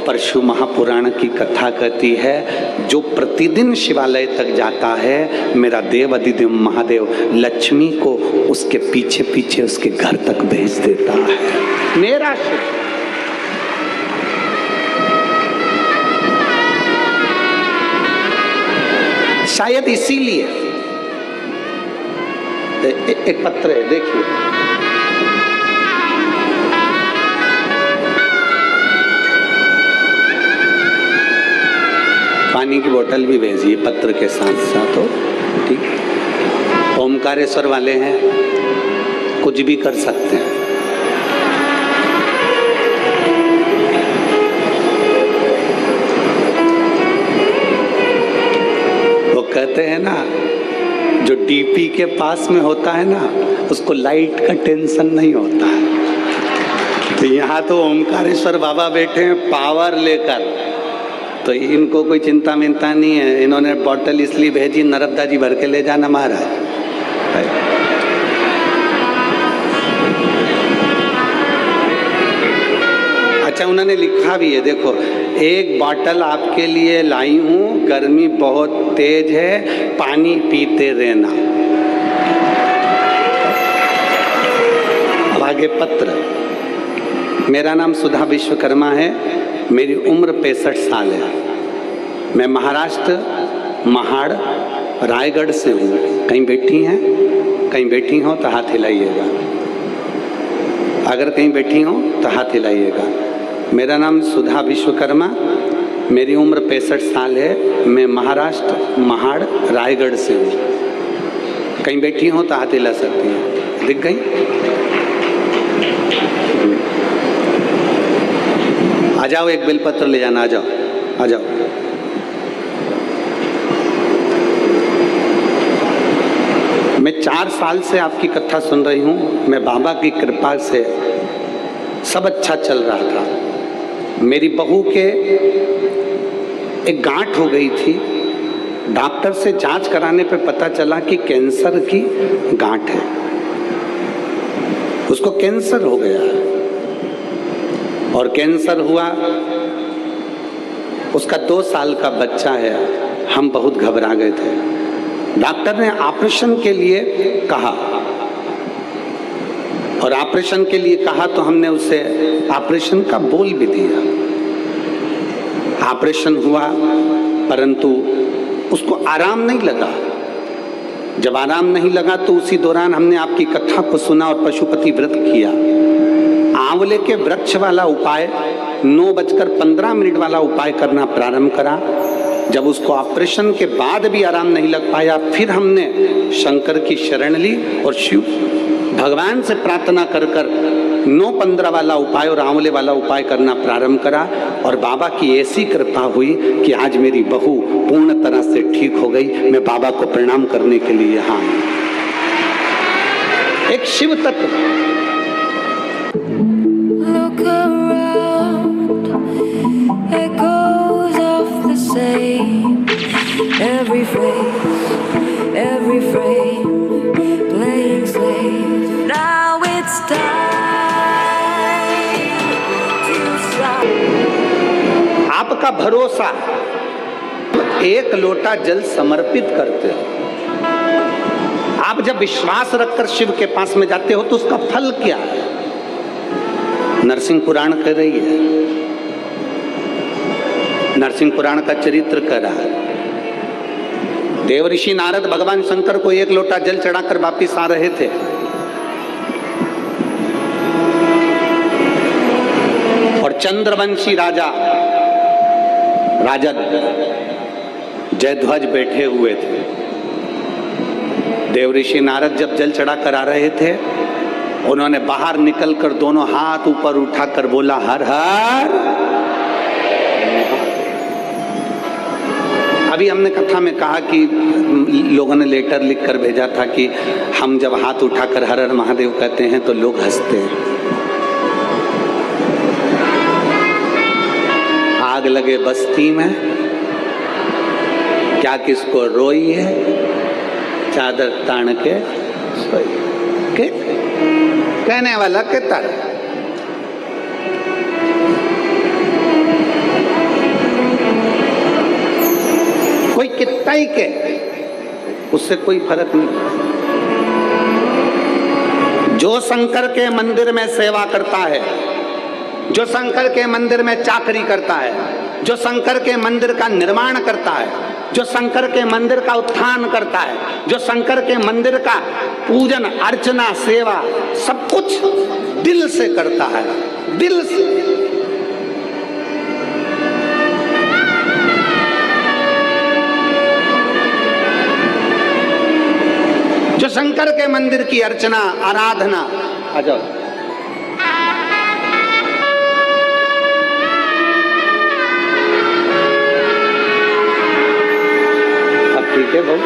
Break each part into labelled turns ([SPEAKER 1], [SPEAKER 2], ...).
[SPEAKER 1] परशु महापुराण की कथा कहती है, जो प्रतिदिन शिवालय तक जाता है, मेरा देव अधिदेव महादेव लक्ष्मी को उसके पीछे पीछे उसके घर तक भेज देता है। मेरा शिव। शायद इसीलिए एक पत्र है, देखिए, पानी की बोतल भी भेजिए पत्र के साथ साथ, हो ठीक। ओमकारेश्वर वाले हैं, कुछ भी कर सकते हैं। वो कहते हैं ना, जो डीपी के पास में होता है ना, उसको लाइट का टेंशन नहीं होता है। तो यहाँ तो ओमकारेश्वर बाबा बैठे हैं पावर लेकर, तो इनको कोई चिंता मिंता नहीं है। इन्होंने बोतल इसलिए भेजी, नर्मदा जी भर के ले जाना महाराज। अच्छा, उन्होंने लिखा भी है, देखो, एक बोतल आपके लिए लाई हूं, गर्मी बहुत तेज है, पानी पीते रहना। अब आगे पत्र। मेरा नाम सुधा विश्वकर्मा है, मेरी उम्र 65 साल है। मैं महाराष्ट्र महाड़ रायगढ़ से हूँ। कहीं बैठी हैं? कहीं बैठी हो तो हाथ हिलाइएगा। अगर कहीं बैठी हो तो हाथ हिलाइएगा। मेरा नाम सुधा विश्वकर्मा, मेरी उम्र 65 साल है। मैं महाराष्ट्र महाड़ रायगढ़ से हूँ। कहीं बैठी हो तो हाथ हिला सकती हैं। दिख गई? आ जाओ, एक बेलपत्र ले जाना। आ जाओ, आ जाओ। मैं 4 साल से आपकी कथा सुन रही हूँ। मैं बाबा की कृपा से सब अच्छा चल रहा था। मेरी बहू के एक गांठ हो गई थी। डॉक्टर से जांच कराने पे पता चला कि कैंसर की गांठ है। उसको कैंसर हो गया और कैंसर हुआ। उसका 2 साल का बच्चा है। हम बहुत घबरा गए थे। डॉक्टर ने ऑपरेशन के लिए कहा, और ऑपरेशन के लिए कहा तो हमने उसे ऑपरेशन का बोल भी दिया। ऑपरेशन हुआ, परंतु उसको आराम नहीं लगा। जब आराम नहीं लगा तो उसी दौरान हमने आपकी कथा को सुना और पशुपति व्रत किया। आंवले के वृक्ष वाला उपाय, 9:15 वाला उपाय करना प्रारंभ करा। जब उसको ऑपरेशन के बाद भी आराम नहीं लग पाया, फिर हमने शंकर की शरण ली और शिव भगवान से प्रार्थना कर 9:15 वाला उपाय और आंवले वाला उपाय करना प्रारंभ करा। और बाबा की ऐसी कृपा हुई कि आज मेरी बहू पूर्ण तरह से ठीक हो गई। मैं बाबा को प्रणाम करने के लिए यहाँ एक शिव तत्व।
[SPEAKER 2] Every frame playing slave. Now it's time to stop.
[SPEAKER 1] आपका भरोसा, एक लोटा जल समर्पित करते हो। आप जब विश्वास रखकर शिव के पास में जाते हो तो उसका फल क्या है? नरसिंह पुराण कह रही है, नरसिंह पुराण का चरित्र कह रहा है। देव ऋषि नारद भगवान शंकर को 1 लोटा जल चढ़ाकर वापिस आ रहे थे। और चंद्रवंशी राजा जयध्वज बैठे हुए थे। देव ऋषि नारद जब जल चढ़ाकर आ रहे थे, उन्होंने बाहर निकलकर दोनों हाथ ऊपर उठाकर बोला, हर हर। अभी हमने कथा में कहा कि लोगों ने लेटर लिखकर भेजा था कि हम जब हाथ उठाकर हर हर महादेव कहते हैं तो लोग हंसते हैं। आग लगे बस्ती में, क्या किसको रोई है, चादर तान के सोई के कहने वाला के तर। नहीं के, उससे कोई फर्क नहीं। जो शंकर के मंदिर में सेवा करता है, जो शंकर के मंदिर में चाकरी करता है, जो शंकर के मंदिर का निर्माण करता है, जो शंकर के मंदिर का उत्थान करता है, जो शंकर के मंदिर का पूजन अर्चना सेवा सब कुछ दिल से करता है, दिल से। जो शंकर के मंदिर की अर्चना आराधना, आ जाओ, अब ठीक है भाई,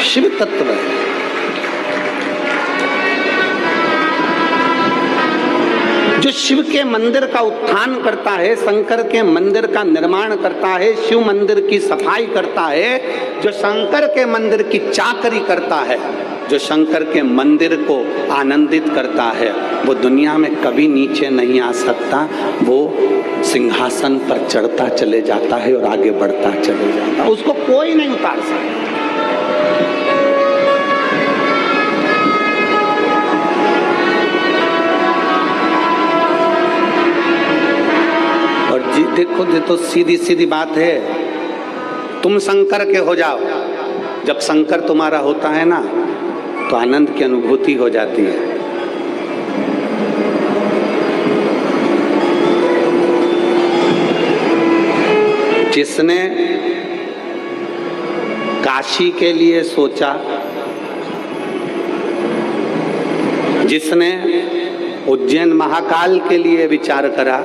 [SPEAKER 1] शिव तत्व है। जो शिव के मंदिर का उत्थान करता है, शंकर के मंदिर का निर्माण करता है, शिव मंदिर की सफाई करता है, जो शंकर के मंदिर की चाकरी करता है, जो शंकर के मंदिर को आनंदित करता है, वो दुनिया में कभी नीचे नहीं आ सकता। वो सिंहासन पर चढ़ता चले जाता है और आगे बढ़ता चले जाता है, उसको कोई नहीं उतार सकता। जी देखो, ये तो सीधी सीधी बात है। तुम शंकर के हो जाओ, जब शंकर तुम्हारा होता है ना तो आनंद की अनुभूति हो जाती है। जिसने काशी के लिए सोचा, जिसने उज्जैन महाकाल के लिए विचार करा,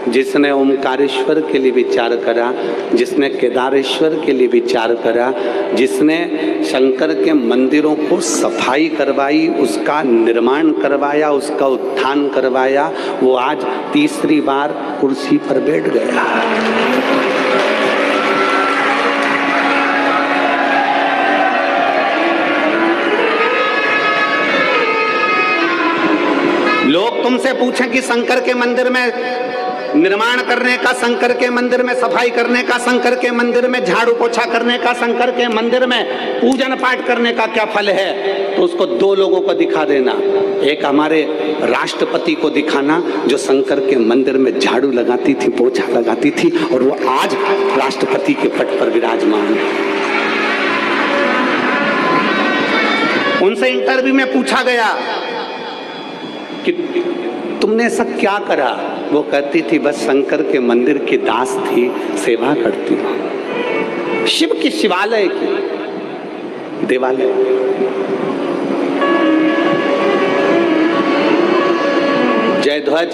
[SPEAKER 1] जिसने ओमकारेश्वर के लिए विचार करा, जिसने केदारेश्वर के लिए विचार करा, जिसने शंकर के मंदिरों को सफाई करवाई, उसका निर्माण करवाया, उसका उत्थान करवाया, वो आज तीसरी बार कुर्सी पर बैठ गया। लोग तुमसे पूछें कि शंकर के मंदिर में निर्माण करने का, शंकर के मंदिर में सफाई करने का, शंकर के मंदिर में झाड़ू पोछा करने का, शंकर के मंदिर में पूजन पाठ करने का क्या फल है, तो उसको दो लोगों को दिखा देना। एक हमारे राष्ट्रपति को दिखाना, जो शंकर के मंदिर में झाड़ू लगाती थी, पोछा लगाती थी, और वो आज राष्ट्रपति के पद पर विराजमान है। उनसे इंटरव्यू में पूछा गया कि तुमने ऐसा क्या करा, वो कहती थी बस शंकर के मंदिर की दास थी, सेवा करती हूँ। शिव की शिवालय की देवालय, जय ध्वज,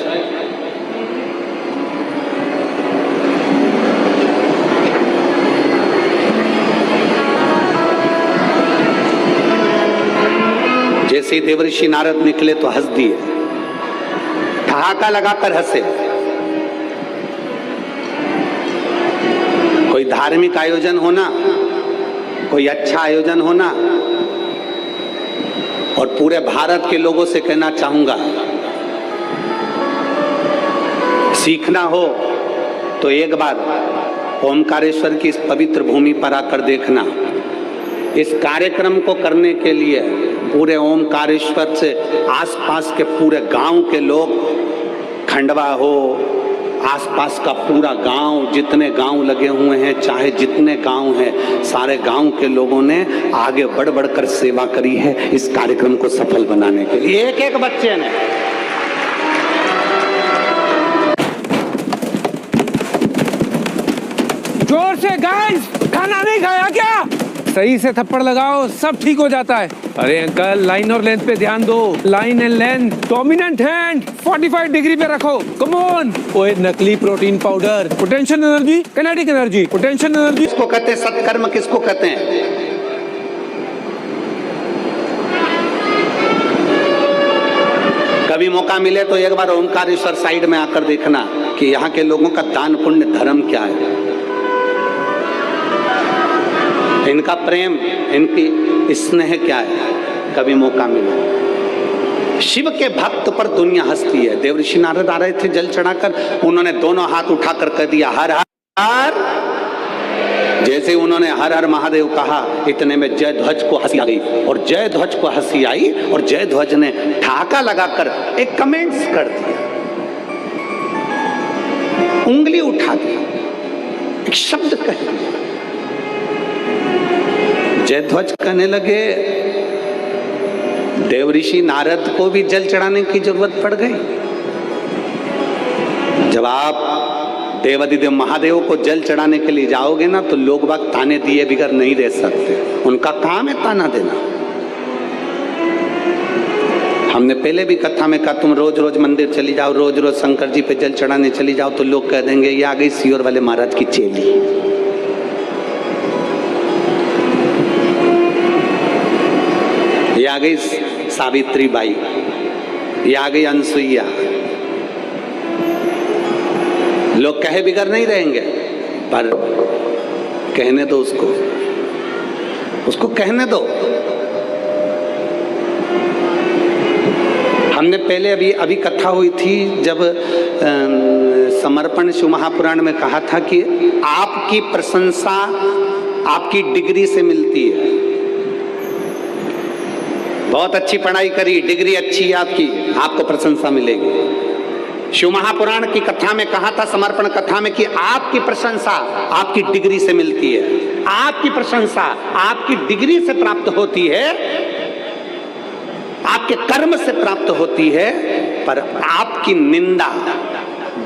[SPEAKER 1] जैसे ही देवर्षि नारद निकले तो हंस दिए, ठहाका लगाकर हंसे। कोई धार्मिक आयोजन होना, कोई अच्छा आयोजन होना, और पूरे भारत के लोगों से कहना चाहूंगा, सीखना हो तो एक बार ओमकारेश्वर की इस पवित्र भूमि पर आकर देखना। इस कार्यक्रम को करने के लिए पूरे ओमकारेश्वर से आसपास के पूरे गांव के लोग, खंडवा हो, आसपास का पूरा गांव, जितने गांव लगे हुए हैं, चाहे जितने गांव हैं, सारे गांव के लोगों ने आगे बढ़ बढ़कर सेवा करी है इस कार्यक्रम को सफल बनाने के लिए। एक एक बच्चे ने।
[SPEAKER 3] जोर से गाइस, खाना नहीं खाया क्या? सही से थप्पड़ लगाओ, सब ठीक हो जाता है। अरे अंकल, लाइन और लेंथ पे ध्यान दो। Line and length, dominant hand 45 degree पे रखो। Come on. ओए नकली protein powder, potential energy, kinetic energy, potential energy.
[SPEAKER 1] किसको कहते हैं सत्कर्म, किसको कहते हैं? कभी मौका मिले तो एक बार ओंकारेश्वर साइड में आकर देखना कि यहाँ के लोगों का दान पुण्य धर्म क्या है, इनका प्रेम, इनकी स्नेह क्या है। कभी मौका मिले। शिव के भक्त पर दुनिया हंसती है। देवर्षि नारद आ रहे थे जल चढ़ाकर, उन्होंने दोनों हाथ उठाकर कह दिया हर हर। जैसे उन्होंने हर हर महादेव कहा, इतने में जय ध्वज को हंसी आ गई, और जय ध्वज को हंसी आई और जय ध्वज ने ठाका लगाकर एक कमेंट्स कर दिया, उंगली उठा दी, एक शब्द कह दिया। जय ध्वज कहने लगे देवऋषि नारद को भी जल चढ़ाने की जरूरत पड़ गई। जब आप देवादिदेव महादेव को जल चढ़ाने के लिए जाओगे ना, तो लोग बाग ताने दिए बिगर नहीं रह सकते, उनका काम है ताना देना। हमने पहले भी कथा में कहा, तुम रोज रोज मंदिर चली जाओ, रोज रोज शंकर जी पे जल चढ़ाने चली जाओ, तो लोग कह देंगे ये आ गई सीहोर वाले महाराज की चेली। ये आ गई सावित्री बाई, ये आ गई अनसुईया। लोग कहे बिगर नहीं रहेंगे, पर कहने दो उसको कहने दो। हमने पहले अभी कथा हुई थी जब समर्पण शिव महापुराण में कहा था कि आपकी प्रशंसा आपकी डिग्री से मिलती है। बहुत अच्छी पढ़ाई करी, डिग्री अच्छी है आपकी, आपको प्रशंसा मिलेगी। शिव महापुराण की कथा में कहा था, समर्पण कथा में, कि आपकी प्रशंसा आपकी डिग्री से मिलती है। आपकी प्रशंसा आपकी डिग्री से प्राप्त होती है, आपके कर्म से प्राप्त होती है, पर आपकी निंदा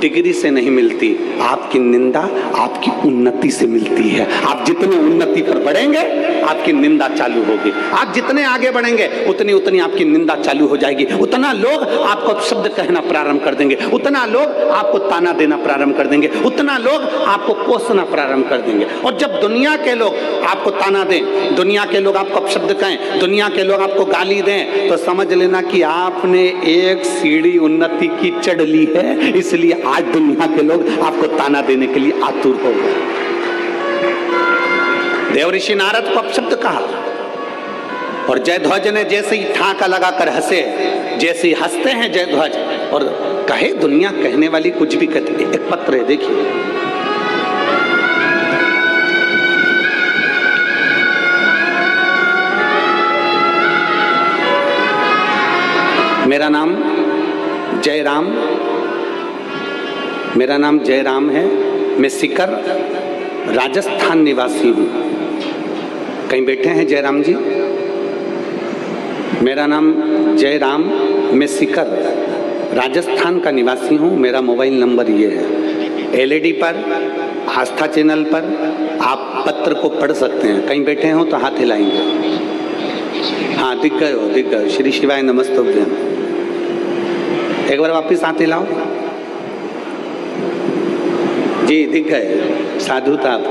[SPEAKER 1] डिग्री से नहीं मिलती। आपकी निंदा आपकी उन्नति से मिलती है। आप जितने उन्नति पर बढ़ेंगे आपकी निंदा चालू होगी। आप जितने आगे बढ़ेंगे उतनी उतनी आपकी निंदा चालू हो जाएगी। उतना लोग आपको शब्द कहना प्रारंभ कर देंगे, उतना लोग आपको ताना देना प्रारंभ कर देंगे, उतना लोग आपको कोसना प्रारंभ कर देंगे। और जब दुनिया के लोग आपको ताना दें, दुनिया के लोग आपको अपशब्द कहें, दुनिया के लोग आपको गाली दें, तो समझ लेना कि आपने एक सीढ़ी उन्नति की चढ़ ली है, इसलिए आज दुनिया के लोग आपको ताना देने के लिए आतुर हो गए। देवऋषि नारद को अपशब्द कहा, और जयध्वज ने जैसे ही ठाका लगाकर हंसे, जैसे ही हंसते हैं जयध्वज, और कहे दुनिया कहने वाली कुछ भी कहती है। एक पत्र है, देखिए, मेरा नाम जयराम, मेरा नाम जयराम है, मैं सीकर राजस्थान निवासी हूँ। कहीं बैठे हैं जयराम जी? मेरा नाम जयराम, मैं सीकर राजस्थान का निवासी हूँ। मेरा मोबाइल नंबर ये है। एलईडी पर, आस्था चैनल पर आप पत्र को पढ़ सकते हैं। कहीं बैठे हो तो हाथ हिलाएंगे। हाँ, दिख गए हो, दिख गए। श्री शिवाय नमस्तुभ्यम। एक बार वापिस हाथ हिलाओ जी, दिख गए। साधुता आप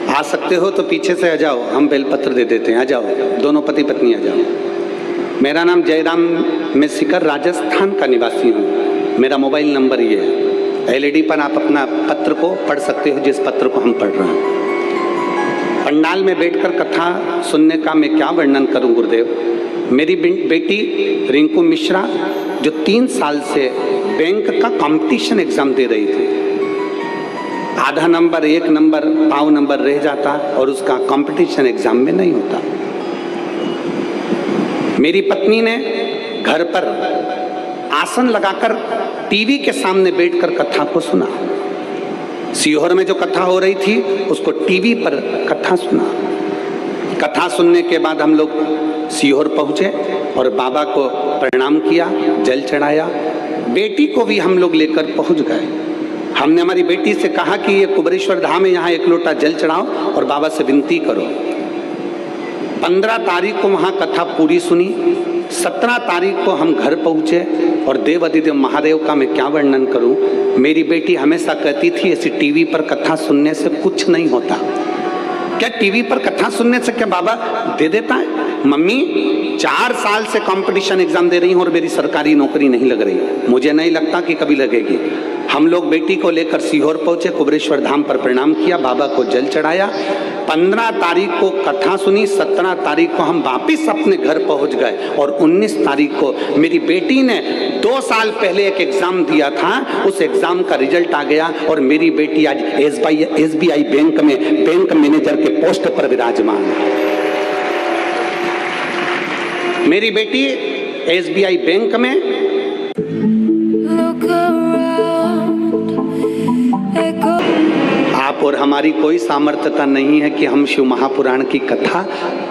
[SPEAKER 1] आ सकते हो तो पीछे से आ जाओ, हम बेलपत्र दे देते हैं। आ जाओ, दोनों पति पत्नी आ जाओ। मेरा नाम जयराम, मैं सीकर राजस्थान का निवासी हूँ। मेरा मोबाइल नंबर ये है। एलईडी पर आप अपना पत्र को पढ़ सकते हो, जिस पत्र को हम पढ़ रहे हैं। पंडाल में बैठकर कथा सुनने का मैं क्या वर्णन करूँ गुरुदेव। मेरी बेटी रिंकू मिश्रा, जो 3 साल से बैंक का कंपटीशन एग्जाम दे रही थी, आधा नंबर, 1 नंबर, पाव नंबर रह जाता और उसका कंपटीशन एग्जाम में नहीं होता। मेरी पत्नी ने घर पर आसन लगाकर टीवी के सामने बैठकर कथा को सुना। सीहोर में जो कथा हो रही थी उसको टीवी पर कथा सुना। कथा सुनने के बाद हम लोग सीहोर पहुंचे और बाबा को प्रणाम किया, जल चढ़ाया। बेटी को भी हम लोग लेकर पहुंच गए। हमने हमारी बेटी से कहा कि ये कुबरेश्वर धाम है, यहाँ एक लोटा जल चढ़ाओ और बाबा से विनती करो। 15 तारीख को वहाँ कथा पूरी सुनी। 17 तारीख को हम घर पहुँचे और देव अधिदेव महादेव का मैं क्या वर्णन करूँ। मेरी बेटी हमेशा कहती थी ऐसी टीवी पर कथा सुनने से कुछ नहीं होता। क्या टीवी पर कथा सुनने से क्या बाबा दे देता है? मम्मी 4 साल से कंपटीशन एग्जाम दे रही हूँ और मेरी सरकारी नौकरी नहीं लग रही, मुझे नहीं लगता कि कभी लगेगी। हम लोग बेटी को लेकर सीहोर पहुंचे, कुबरेश्वर धाम पर प्रणाम किया, बाबा को जल चढ़ाया। 15 तारीख को कथा सुनी, 17 तारीख को हम वापिस अपने घर पहुंच गए और 19 तारीख को मेरी बेटी ने 2 साल पहले एक एग्जाम दिया था, उस एग्जाम का रिजल्ट आ गया और मेरी बेटी आज SBI बैंक में बैंक मैनेजर के पोस्ट पर विराजमान है। मेरी बेटी SBI बैंक में।
[SPEAKER 2] Look around, echo.
[SPEAKER 1] आप और हमारी कोई सामर्थ्यता नहीं है कि हम शिव महापुराण की कथा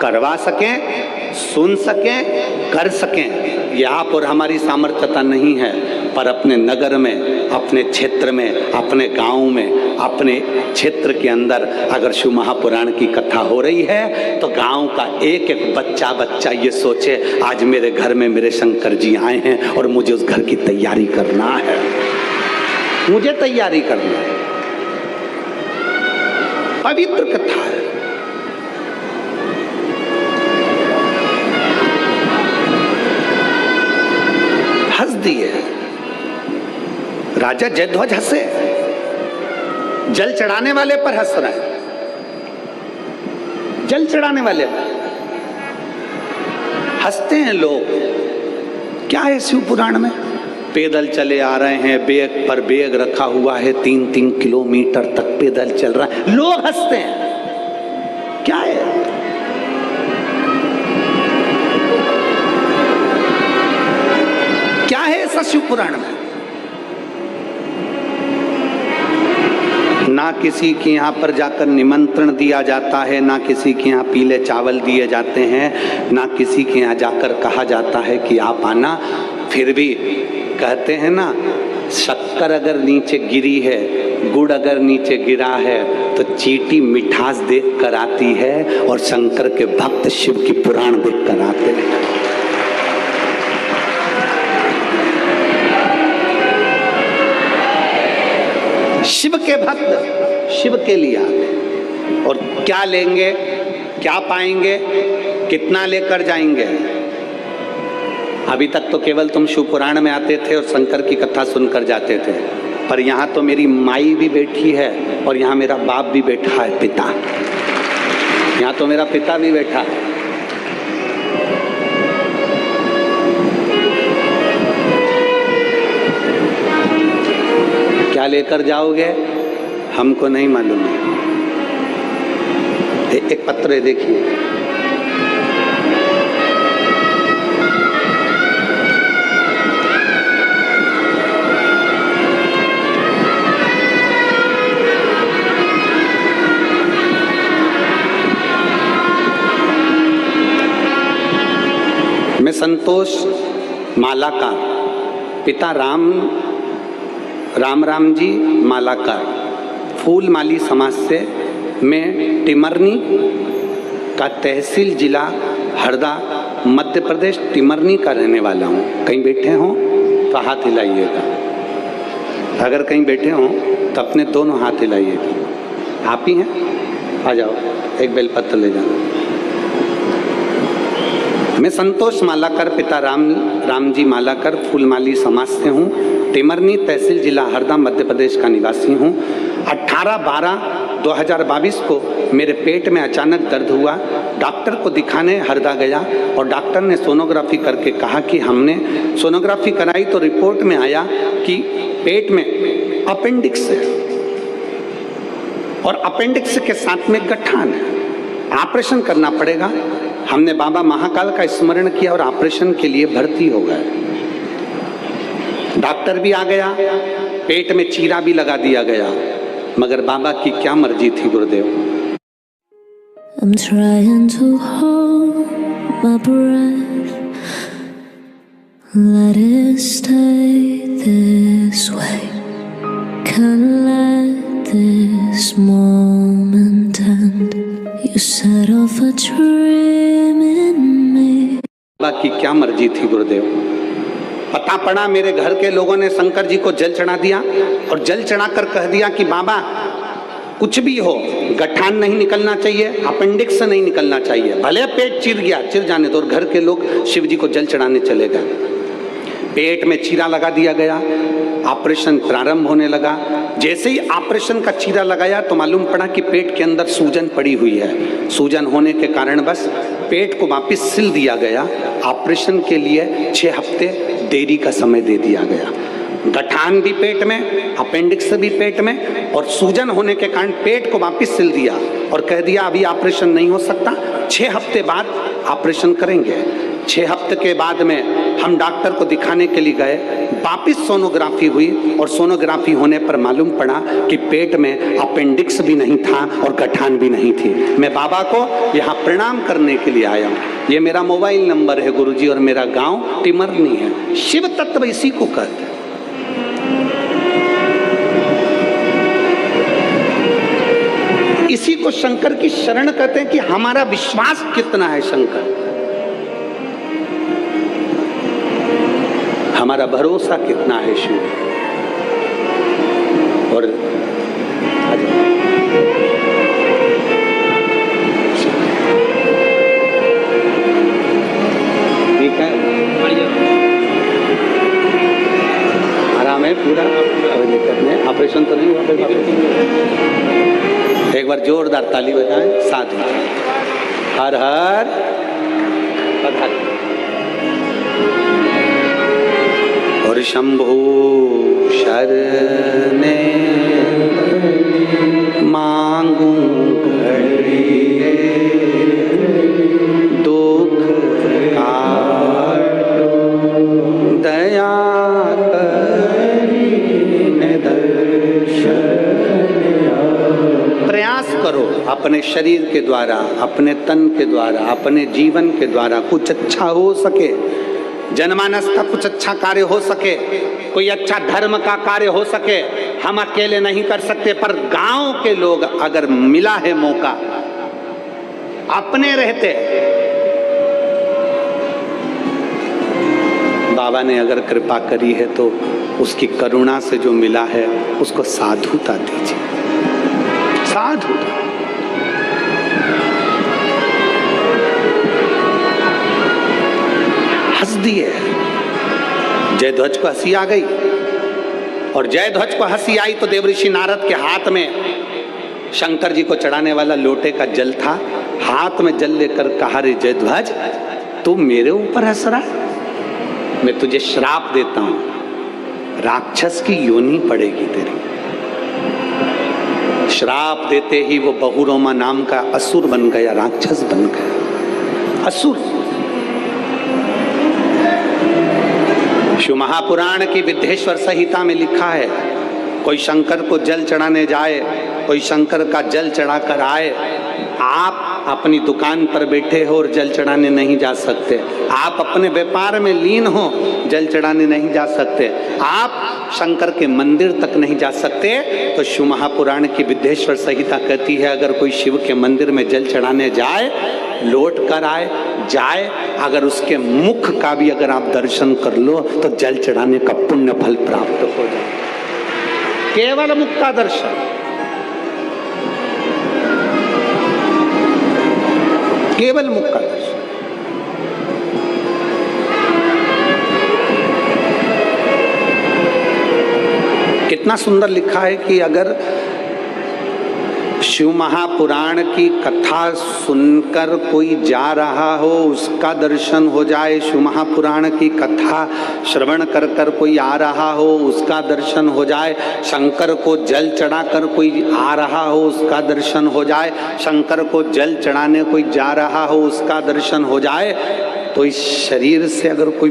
[SPEAKER 1] करवा सकें, सुन सकें, कर सकें। ये आप और हमारी सामर्थ्यता नहीं है, पर अपने नगर में, अपने क्षेत्र में, अपने गांव में, अपने क्षेत्र के अंदर अगर शिव महापुराण की कथा हो रही है तो गांव का एक एक बच्चा ये सोचे आज मेरे घर में मेरे शंकर जी आए हैं और मुझे उस घर की तैयारी करना है, मुझे तैयारी करना है। पवित्र कथा है। हंस दिए राजा जयध्वज, हंसे, जल चढ़ाने वाले पर हंस रहे हैं, जल चढ़ाने वाले पर हंसते हैं लोग। क्या है शिव पुराण में? पैदल चले आ रहे हैं, बैग पर बैग रखा हुआ है, 3-3 किलोमीटर तक पैदल चल रहा है, लोग हंसते हैं। क्या है? क्या है ऐसा शिव पुराण में? ना किसी के यहाँ पर जाकर निमंत्रण दिया जाता है, ना किसी के यहाँ पीले चावल दिए जाते हैं, ना किसी के यहाँ जाकर कहा जाता है कि आप आना। फिर भी कहते हैं ना, शक्कर अगर नीचे गिरी है, गुड़ अगर नीचे गिरा है तो चींटी मिठास देख कर आती है और शंकर के भक्त शिव की पुराण देख कर आते हैं। शिव के भक्त शिव के लिए आते, और क्या लेंगे, क्या पाएंगे, कितना लेकर जाएंगे? अभी तक तो केवल तुम शिव पुराण में आते थे और शंकर की कथा सुनकर जाते थे, पर यहाँ तो मेरी माई भी बैठी है और यहाँ मेरा बाप भी बैठा है, पिता। यहाँ तो मेरा पिता भी बैठा है। क्या लेकर जाओगे हमको नहीं मालूम है। एक पत्र है, देखिए। मैं संतोष मालाकार, पिता राम जी मालाकार, फूल माली समाज से मैं टिमरनी का तहसील जिला हरदा मध्य प्रदेश टिमरनी का रहने वाला हूँ। कहीं बैठे हों तो हाथ हिलाइएगा, अगर कहीं बैठे हों तो अपने दोनों हाथ हिलाइएगा। आप ही हैं? आ जाओ, एक बेलपत्र ले जाना। मैं संतोष मालाकर, पिता राम जी मालाकर, फूलमाली समाज से हूँ, टिमरनी तहसील जिला हरदा मध्य प्रदेश का निवासी हूँ। 18/12/2022 को मेरे पेट में अचानक दर्द हुआ, डॉक्टर को दिखाने हरदा गया और डॉक्टर ने सोनोग्राफी करके कहा कि हमने सोनोग्राफी कराई तो रिपोर्ट में आया कि पेट में अपेंडिक्स है और अपेंडिक्स के साथ में गठान है, ऑपरेशन करना पड़ेगा। हमने बाबा महाकाल का स्मरण किया और ऑपरेशन के लिए भर्ती हो गए। डॉक्टर भी आ गया, पेट में चीरा भी लगा दिया गया, मगर बाबा की क्या मर्जी थी गुरुदेव।
[SPEAKER 2] I'm trying to hold my breath, let it stay this way. can't let this moment end. You set off a dream in me.
[SPEAKER 1] बाबा की क्या मर्जी थी गुरुदेव। पता पड़ा मेरे घर के लोगों ने शंकर जी को जल चढ़ा दिया और जल चढ़ाकर कह दिया कि बाबा कुछ भी हो, गठान नहीं निकलना चाहिए, अपेंडिक्स नहीं निकलना चाहिए, भले पेट चिर गया चिर जाने दो। और घर के लोग शिव जी को जल चढ़ाने चले गए। पेट में चीरा लगा दिया गया, ऑपरेशन प्रारंभ होने लगा। जैसे ही ऑपरेशन का चीरा लगाया तो मालूम पड़ा कि पेट के अंदर सूजन पड़ी हुई है। सूजन होने के कारण बस पेट को वापस सिल दिया गया। ऑपरेशन के लिए 6 हफ्ते देरी का समय दे दिया गया। गठान भी पेट में, अपेंडिक्स भी पेट में, और सूजन होने के कारण पेट को वापस सिल दिया और कह दिया अभी ऑपरेशन नहीं हो सकता, 6 हफ्ते बाद ऑपरेशन करेंगे। 6 हफ्ते के बाद में हम डॉक्टर को दिखाने के लिए गए। वापिस सोनोग्राफी हुई और सोनोग्राफी होने पर मालूम पड़ा कि पेट में अपेंडिक्स भी नहीं था और गठान भी नहीं थी। मैं बाबा को यहाँ प्रणाम करने के लिए आया हूँ। ये मेरा मोबाइल नंबर है गुरुजी, और मेरा गांव टिमरनी है। शिव तत्व इसी को कहते हैं। इसी को शंकर की शरण कहते हैं कि हमारा विश्वास कितना है शंकर, हमारा भरोसा कितना है शिव। और ठीक है, आराम है पूरा, कोई दिक्कत नहीं। ऑपरेशन तो नहीं हुआ? एक बार जोरदार ताली बजाएं। साधु हर हर पधार। और शंभु शरणे मांगू घड़िए, दुख काटो दया करीने दर्शन। प्रयास करो अपने शरीर के द्वारा, अपने तन के द्वारा, अपने जीवन के द्वारा कुछ अच्छा हो सके, जनमानस का कुछ अच्छा कार्य हो सके, कोई अच्छा धर्म का कार्य हो सके। हम अकेले नहीं कर सकते, पर गांव के लोग अगर मिला है मौका, अपने रहते बाबा ने अगर कृपा करी है तो उसकी करुणा से जो मिला है उसको साधुता दीजिए। साधुता हंस दिए। जयध्वज को हंसी आ गई, और जयध्वज को हंसी आई तो देवऋषि नारद के हाथ में शंकर जी को चढ़ाने वाला लोटे का जल था। हाथ में जल लेकर कहा, रे जयध्वज तू मेरे ऊपर हंस रहा है, मैं तुझे श्राप देता हूं, राक्षस की योनि पड़ेगी तेरी। श्राप देते ही वो बहुरोमा नाम का असुर बन गया, राक्षस बन गया, असुर। शिव महापुराण की विद्येश्वर संहिता में लिखा है, कोई शंकर को जल चढ़ाने जाए, कोई शंकर का जल चढ़ाकर आए, आप अपनी दुकान पर बैठे हो और जल चढ़ाने नहीं जा सकते, आप अपने व्यापार में लीन हो, जल चढ़ाने नहीं जा सकते, आप शंकर के मंदिर तक नहीं जा सकते। तो शिव महापुराण की विद्येश्वर संहिता कहती है, अगर कोई शिव के मंदिर में जल चढ़ाने जाए, लौट कर आए जाए, अगर उसके मुख का भी अगर आप दर्शन कर लो तो जल चढ़ाने का पुण्य फल प्राप्त हो जाए। केवल मुख का दर्शन, केवल मुख का दर्शन। कितना सुंदर लिखा है कि अगर शिव महापुराण की कथा सुनकर कोई जा रहा हो, उसका दर्शन हो जाए। शिव महापुराण की कथा श्रवण कर कर कोई आ रहा हो, उसका दर्शन हो जाए। शंकर को जल चढ़ाकर कोई आ रहा हो, उसका दर्शन हो जाए। शंकर को जल चढ़ाने कोई जा रहा हो, उसका दर्शन हो जाए। तो इस शरीर से अगर कोई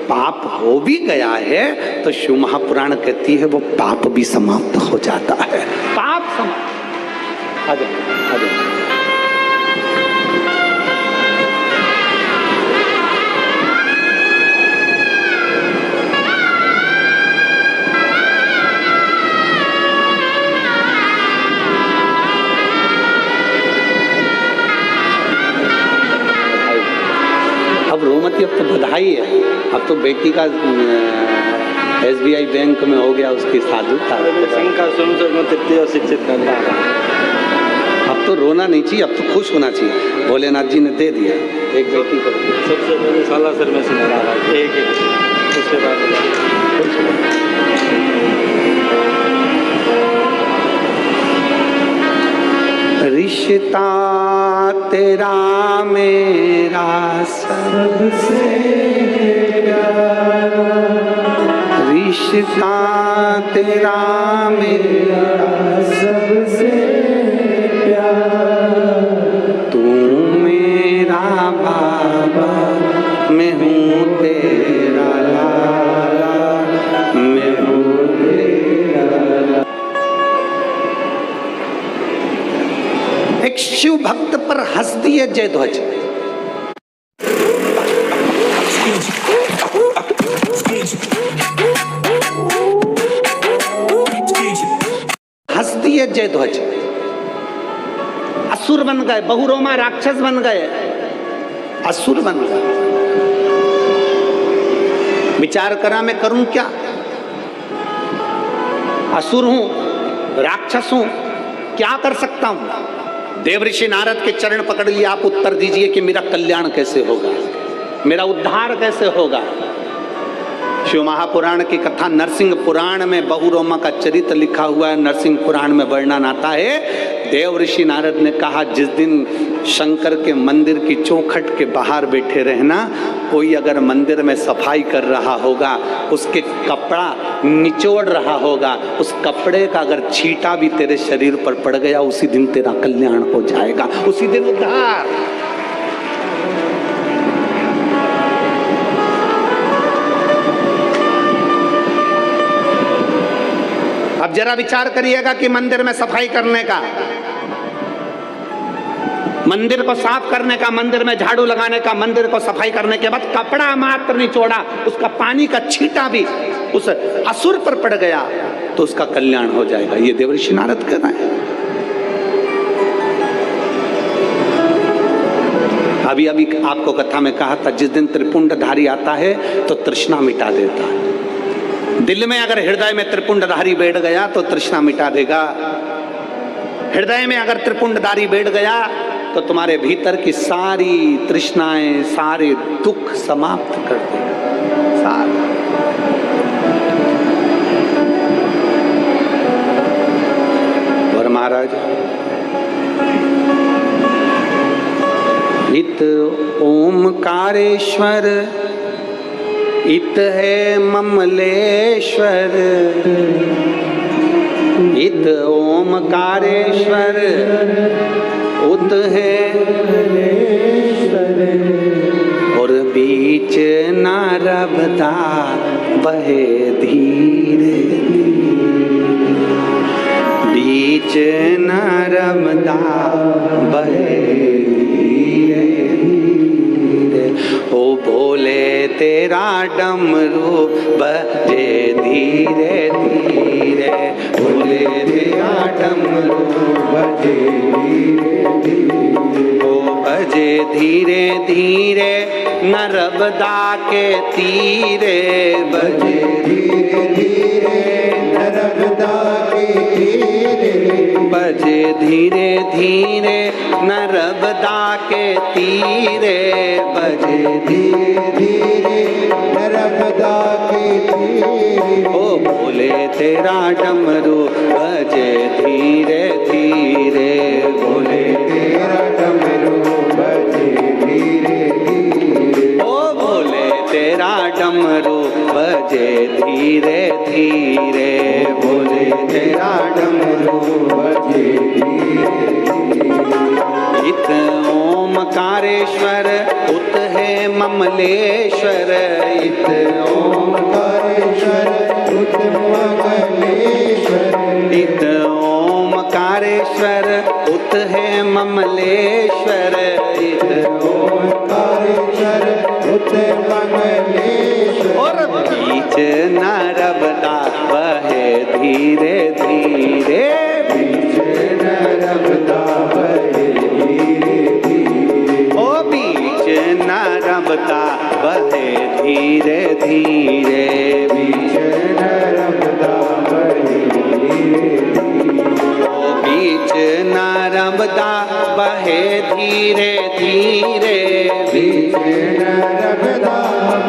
[SPEAKER 1] पाप हो भी गया है तो शिव महापुराण कहती है वो पाप भी समाप्त हो जाता है। पाप समाप्त। आ जाओ, आ जाओ। तो बेटी का SBI बैंक में हो गया, उसकी शादी था।
[SPEAKER 4] शंका सुन सर तृतीय शिक्षित करना।
[SPEAKER 1] अब तो रोना नहीं चाहिए, अब तो खुश होना चाहिए। भोलेनाथ जी ने दे दिया एक बेटी को।
[SPEAKER 4] सबसे पहले साला सर में सुना रहा है एक उसके बाद
[SPEAKER 1] रिश्ता तेरा मेरा सबसे प्यारा, रिश्ता तेरा मेरा सबसे प्यारा, तू मेरा बाबा मैं हूँ तेरा लाला, मैं हूँ तेरा लाला। एक शिव भक्त पर हंस दिए जयध्वज। हंस दिए जयध्वज, असुर बन गए, बहुरोमा राक्षस बन गए, असुर बन गए। विचार करा मैं करूं क्या? असुर हूं, राक्षस हूं, क्या कर सकता हूं? देवऋषि नारद के चरण पकड़ लिए, आप उत्तर दीजिए कि मेरा कल्याण कैसे होगा, मेरा उद्धार कैसे होगा। शिव महापुराण की कथा नरसिंह पुराण में बहुरोमा का चरित्र लिखा हुआ है। नरसिंह पुराण में वर्णन आता है, देवऋषि नारद ने कहा जिस दिन शंकर के मंदिर की चौखट के बाहर बैठे रहना, कोई अगर मंदिर में सफाई कर रहा होगा, उसके कपड़ा निचोड़ रहा होगा, उस कपड़े का अगर छींटा भी तेरे शरीर पर पड़ गया, उसी दिन तेरा कल्याण हो जाएगा, उसी दिन उद्धार। अब जरा विचार करिएगा कि मंदिर में सफाई करने का, मंदिर को साफ करने का, मंदिर में झाड़ू लगाने का, मंदिर को सफाई करने के बाद कपड़ा मात्र निचोड़ा, उसका पानी का छींटा भी उस असुर पर पड़ गया तो उसका कल्याण हो जाएगा। ये देवऋषि नारद कह रहे हैं। अभी अभी आपको कथा में कहा था, जिस दिन त्रिपुंडधारी आता है तो तृष्णा मिटा देता है। दिल में अगर हृदय में त्रिपुंडधारी बैठ गया तो तृष्णा मिटा देगा। हृदय में अगर त्रिपुंडधारी बैठ गया तो तुम्हारे भीतर की सारी तृष्णाएं, सारे दुख समाप्त कर देगा। सारा और महाराज इत ओमकारेश्वर, इत है ममलेश्वर, इत ओमकारेश्वर, उत है और बीच नारबदा बहे धीरे, बीच नारबदा बहे धीरे धीरे। ओ भोले तेरा डमरू बजे धीरे धीरे, भोले तेरा डमरू बजे धीरे धीरे, ओ बजे धीरे धीरे नर्मदा के तीरे, बजे धीरे धीरे नर्मदा के तीरे, बजे धीरे धीरे नर्मदा के तीरे, बजे धीरे धीरे नर्मदा के तीरे। ओ भोले तेरा डमरू बजे धीरे धीरे, भोले तेरा डमरू बजे धीरे धीरे, ओ भोले तेरा डमरू बजे धीरे धीरे, भोले तेरा डमरू बजे धीरे धीरे। इत ओमकारेश्वर, उत है ममलेश्वर, इत ओमकारेश्वर, उत ममलेश्वर, इत ओमकारेश्वर, उत है ममलेश्वर, इत ओमकारेश्वर, उत ममलेश्वर। और बीच नर्मदा बहे धीरे धीरे, बीच नर्मदा बहे धीरे धीरे, ओ बीच नर्मदा बहे धीरे धीरे। धीरे बीच नर्मदा बहे धीरे धीरे बीच नर्मदा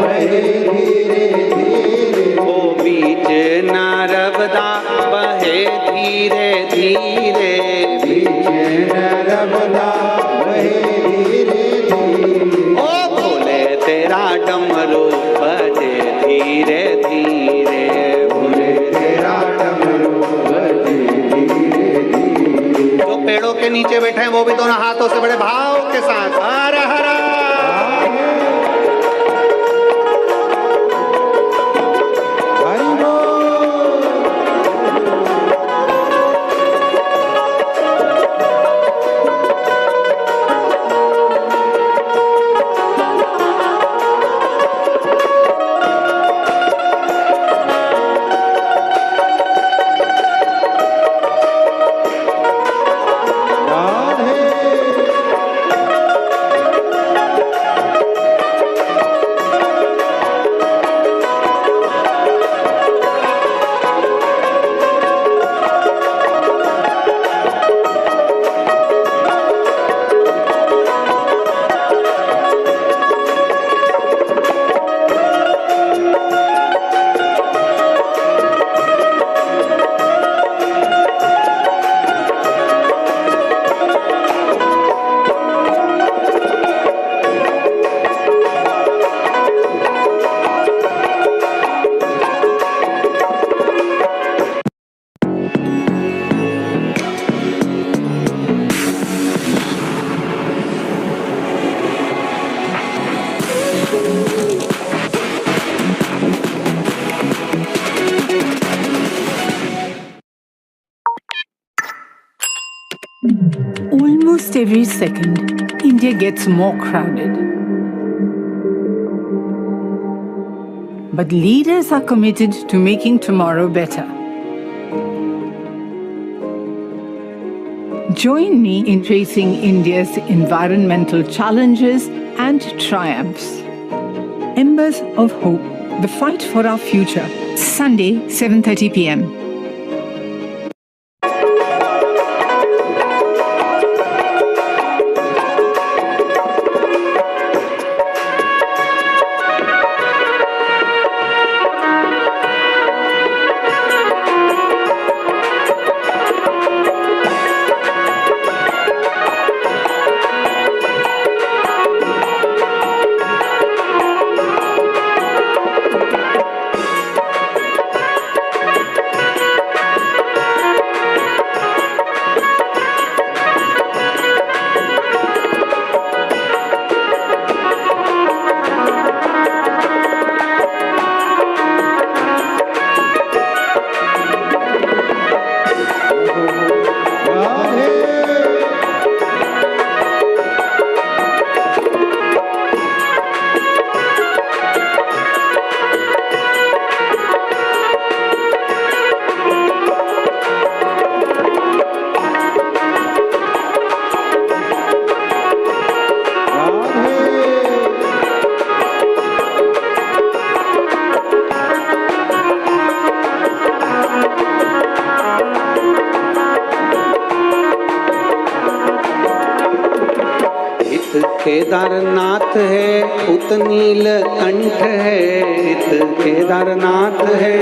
[SPEAKER 1] बहे धीरे धीरे ओ बीच नर्मदा बहे धीरे धीरे बीच नर्मदा बहे धीरे धीरे ओ भोले तेरा डमरू बजे धीरे धीरे भोले तेरा डमरू बजे धीरे धीरे जो पेड़ों के नीचे बैठे हैं वो भी दोनों हाथों से बड़े भाव के साथ हर हर
[SPEAKER 5] Almost every second, India gets more crowded. But leaders are committed to making tomorrow better. Join me in facing India's environmental challenges and triumphs. Embers of Hope, the fight for our future. Sunday, 7:30 p.m.
[SPEAKER 1] Kedarnath है उत नीलकंठ है इत केदारनाथ है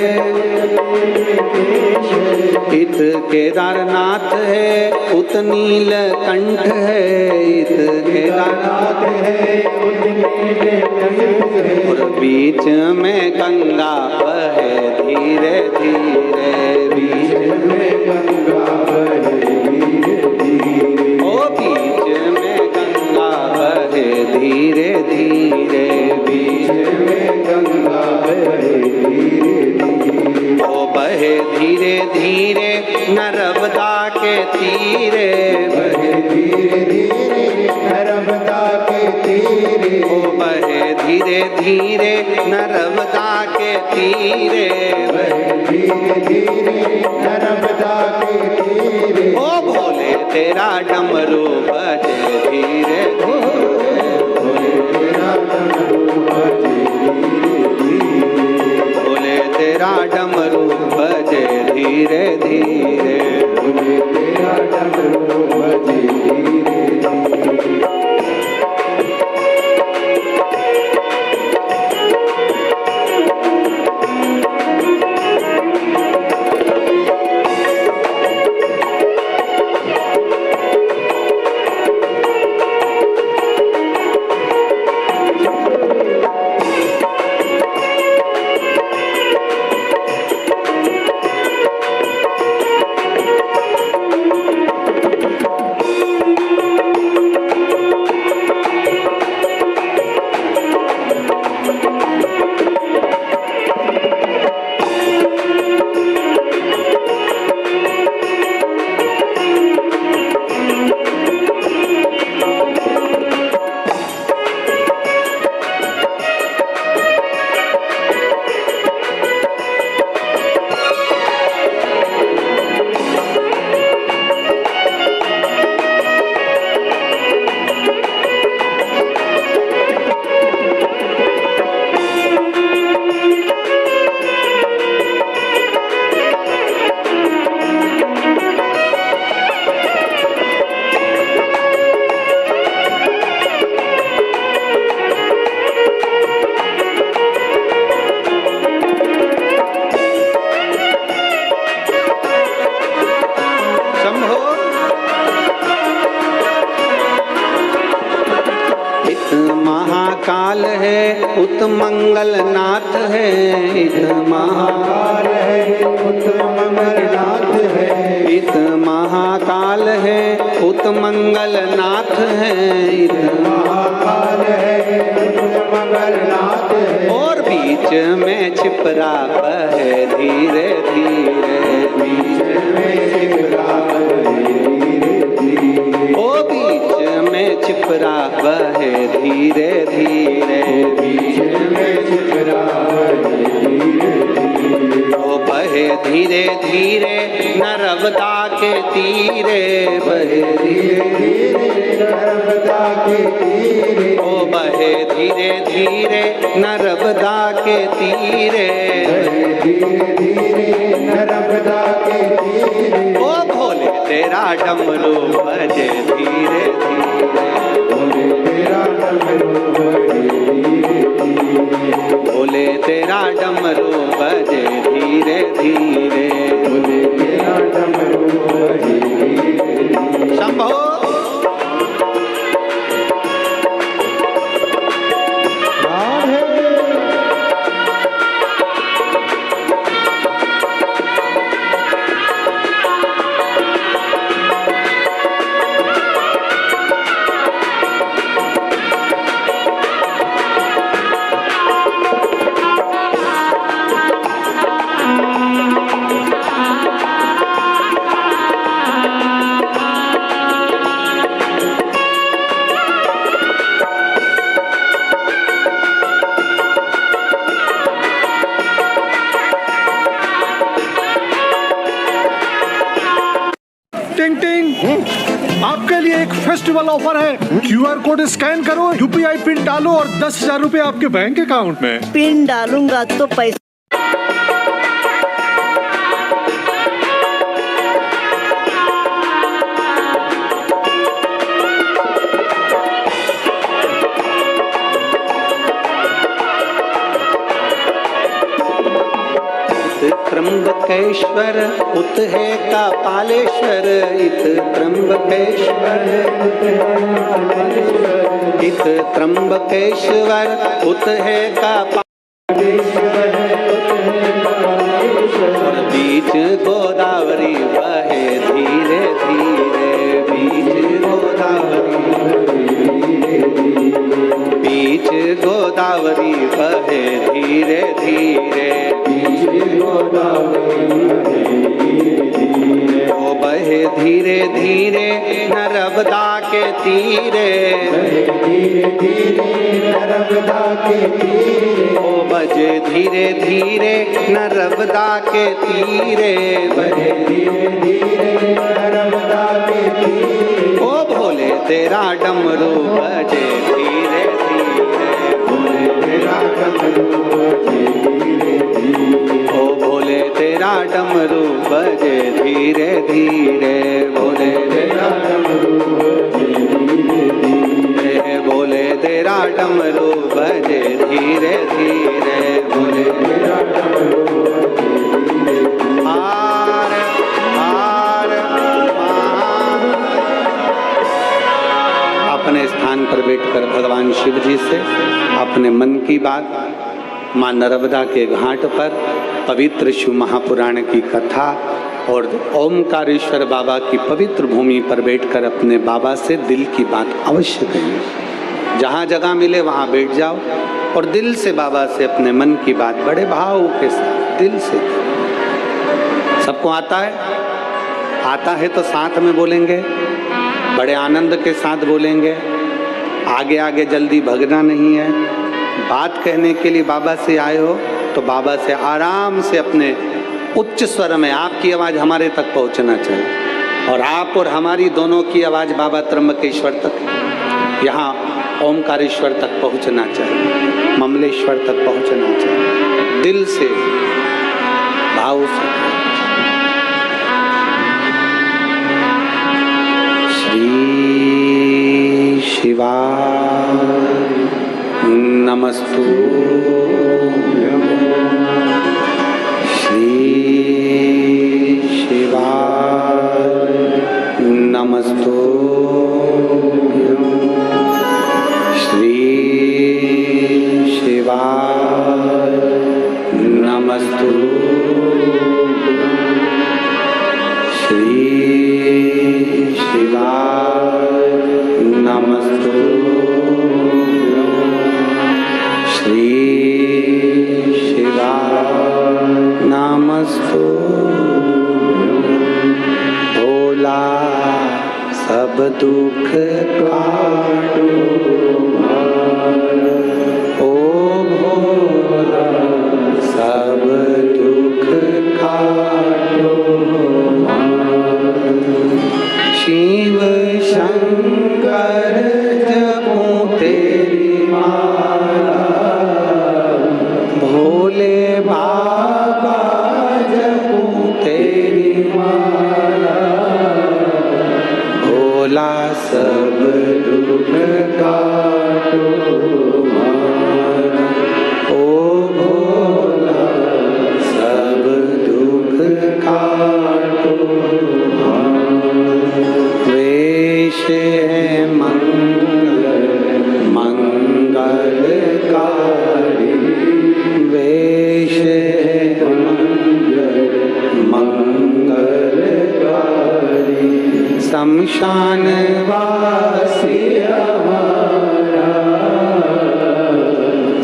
[SPEAKER 1] इत केदारनाथ है उत नीलकंठ है इत केदारनाथ है और बीच में गंगा बहे धीरे धीरे बीच में गंगा बहे धीरे धीरे ओ बीच में गंगा बहे धीरे धीरे बीच में गंगा बहे धीरे धीरे ओ बहे धीरे धीरे नर्मदा के तीरे बहे धीरे धीरे नर्मदा के तीरे ओ बहे धीरे धीरे नर्मदा के तीरे बहे धीरे धीरे नर्मदा के तीरे ओ भोले तेरा डमरू बजे धीरे धीरे भोले तेरा डमरू बजे धीरे धीरे तेरा डमरू बजे धीरे धीरे, भोले तेरा डमरू बजे धीरे धीरे। महाकाल है उत मंगलनाथ है, इत महाकाल है उत मंगलनाथ है, इत महाकाल है उत मंगलनाथ है, इत महाकाल है उत मंगलनाथ है। और बीच में छिपरा बहे धीरे धीरे, बीच में छिपरा बहे धीरे धीरे, ओ बीच में छिपरा बहे धीरे धीरे, बीच में छिपरा बहे धीरे धीरे, ओ बहे धीरे धीरे नर्मदा के तीरे, बहे धीरे धीरे नर्मदा के तीरे, ओ बहे धीरे धीरे नर्मदा के तीरे, बहे धीरे धीरे नर्मदा के तीरे, ओ भोले तेरा डमरू बजे धीरे धीरे, भोले तेरा डमरू बजे धीरे धीरे, भोले तेरा डमरू बजे धीरे धीरे, भोले तेरा डमरू बजे धीरे धीरे। शंभो
[SPEAKER 6] टिंग टिंग, आपके लिए एक फेस्टिवल ऑफर है। क्यूआर कोड स्कैन करो, यूपीआई पिन डालो और 10,000 रुपए आपके बैंक अकाउंट में।
[SPEAKER 7] पिन डालूंगा तो पैसा
[SPEAKER 1] त्र्यंबकेश्वर उत है का पालेश्वर, इत त्र्यंबकेश्वर इत त्र्यंबकेश्वर उत है का पालेश्वर, और बीच गोदावरी बहे धीरे धीरे, बीच गोदावरी बीच गोदावरी बहे धीरे धीरे, ओ बहे धीरे धीरे नर्मदा के तीरे, धीरे धीरे नर्मदा के तीरे, ओ बजे धीरे धीरे नर्मदा के तीरे, बजे धीरे धीरे नर्मदा के तीरे, ओ भोले तेरा डमरू बजे धीरे धीरे, भोले तेरा डमरू बजे धीरे धीरे, तेरा डमरू बजे धीरे धीरे, भोले तेरा डमरू भोले तेरा डमरू बजे धीरे धीरे, भोले तेरा डमरू हार हार हार। अपने स्थान पर बैठकर भगवान शिव जी से अपने मन की बात माँ नर्मदा के घाट पर पवित्र शिव महापुराण की कथा और ओमकारेश्वर बाबा की पवित्र भूमि पर बैठकर अपने बाबा से दिल की बात अवश्य कहिए। जहाँ जगह मिले वहाँ बैठ जाओ और दिल से बाबा से अपने मन की बात बड़े भाव के साथ दिल से। सबको आता है? आता है तो साथ में बोलेंगे, बड़े आनंद के साथ बोलेंगे। आगे आगे जल्दी भगना नहीं है। बात कहने के लिए बाबा से आए हो तो बाबा से आराम से अपने उच्च स्वर में, आपकी आवाज़ हमारे तक पहुंचना चाहिए और आप और हमारी दोनों की आवाज़ बाबा त्र्यंबकेश्वर तक, यहाँ ओमकारेश्वर तक पहुंचना चाहिए, ममलेश्वर तक पहुंचना चाहिए। दिल से भाव से श्री शिवाय नमस्तु, श्री शिवाय नमस्तु, श्री शिवाय नमस्तु, श्री शिवाय नमस्तु, श्री शिवाय नमस्तु। भोला सब दुख काटो, ओ भोला सब दुख काटो। शिव शंकर जपूं तेरी माला, भोले बाबा जपूं तेरी माला। भोला सब दुख काटो हमारा, ओ भोला सब दुख काटो हमारा। वेश है मंगल मंगलकारी, वेश है मंगल मंगलकारी। शमशान वासी हमारा,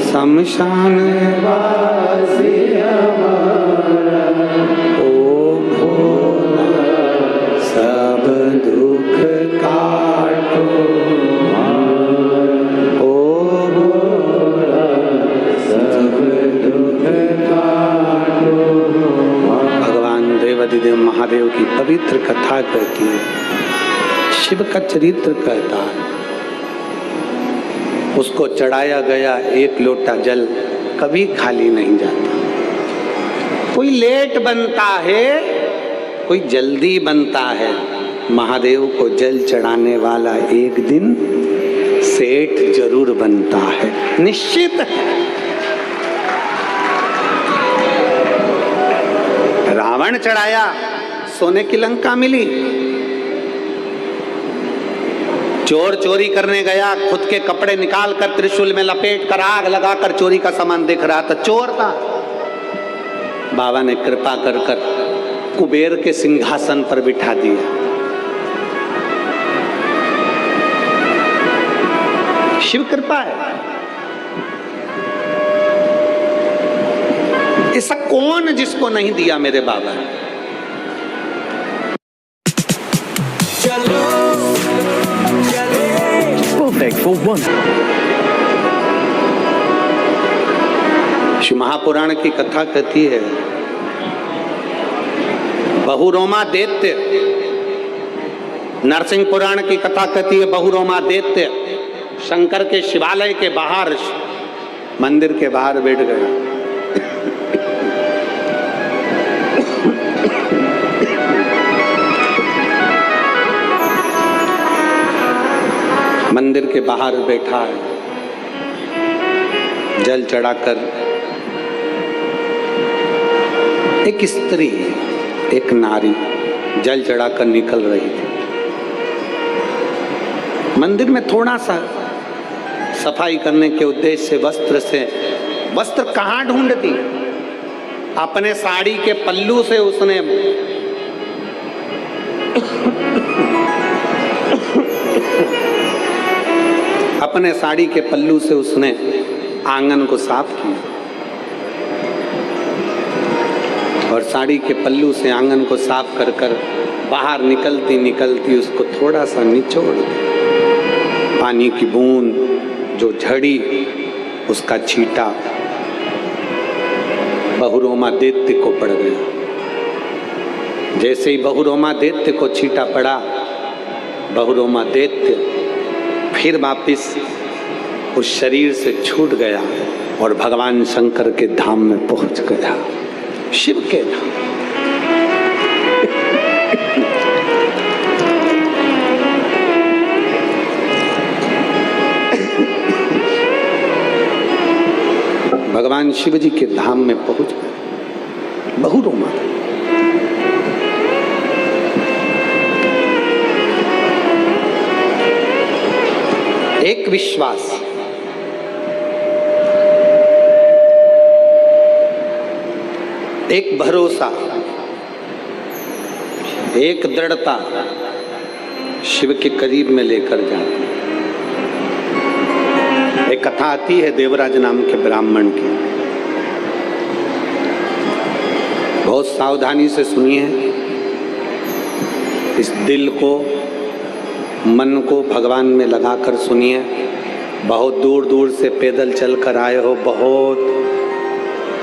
[SPEAKER 1] शमशान वासी हमारा। ओ भोला सब दुख काटो हमारा, ओ भोला सब दुख काटो हमारा। भगवान देवाधिदेव महादेव की पवित्र कथा कहती है, शिव का चरित्र कहता है। उसको चढ़ाया गया एक लोटा जल कभी खाली नहीं जाता। कोई लेट बनता है, कोई जल्दी बनता है। महादेव को जल चढ़ाने वाला एक दिन सेठ जरूर बनता है, निश्चित है। रावण चढ़ाया, सोने की लंका मिली। चोर चोरी करने गया, खुद के कपड़े निकाल कर त्रिशूल में लपेट कर आग लगाकर चोरी का सामान दिख रहा था, चोर था। बाबा ने कृपा कर कर कुबेर के सिंहासन पर बिठा दिया। शिव कृपा है। ऐसा कौन जिसको नहीं दिया मेरे बाबा ने।
[SPEAKER 7] Perfect for one.
[SPEAKER 1] Shiv Mahapuran की कथा कहती है, बहुरोमा दैत्य। नरसिंह पुराण की कथा कहती है, बहुरोमा दैत्य शंकर के शिवालय के बाहर, मंदिर के बाहर बैठ गया। मंदिर के बाहर बैठा है, जल चढ़ाकर एक स्त्री, एक नारी जल चढ़ाकर निकल रही थी। मंदिर में थोड़ा सा सफाई करने के उद्देश्य से वस्त्र कहाँ ढूंढती, अपने साड़ी के पल्लू से उसने अपने साड़ी के पल्लू से उसने आंगन को साफ किया और साड़ी के पल्लू से आंगन को साफ कर कर बाहर निकलती निकलती उसको थोड़ा सा निचोड़ दी। पानी की बूंद जो झड़ी, उसका छींटा बहुरोमा दैत्य को पड़ गया। जैसे ही बहुरोमा दैत्य को छींटा पड़ा, बहुरोमा दैत्य फिर वापिस उस शरीर से छूट गया और भगवान शंकर के धाम में पहुंच गया, शिव के धाम। भगवान शिव जी के धाम में पहुंच गए बहुरोमा। एक विश्वास, एक भरोसा, एक दृढ़ता शिव के करीब में लेकर जाती। एक कथा आती है देवराज नाम के ब्राह्मण की, बहुत सावधानी से सुनिए। इस दिल को, मन को भगवान में लगाकर सुनिए। बहुत दूर दूर से पैदल चल कर आए हो, बहुत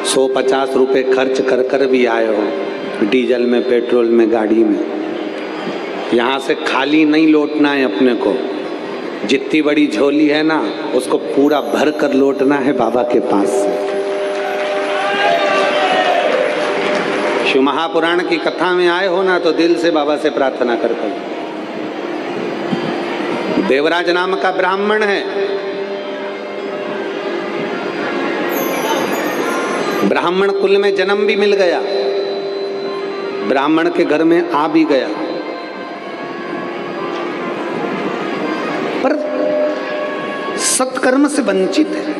[SPEAKER 1] 150 रुपये खर्च कर कर भी आए हो, डीजल में, पेट्रोल में, गाड़ी में। यहाँ से खाली नहीं लौटना है अपने को। जितनी बड़ी झोली है ना, उसको पूरा भर कर लौटना है बाबा के पास से। शिव महापुराण की कथा में आए हो ना, तो दिल से बाबा से प्रार्थना कर कर। देवराज नाम का ब्राह्मण है, ब्राह्मण कुल में जन्म भी मिल गया, ब्राह्मण के घर में आ भी गया, पर सत्कर्म से वंचित है।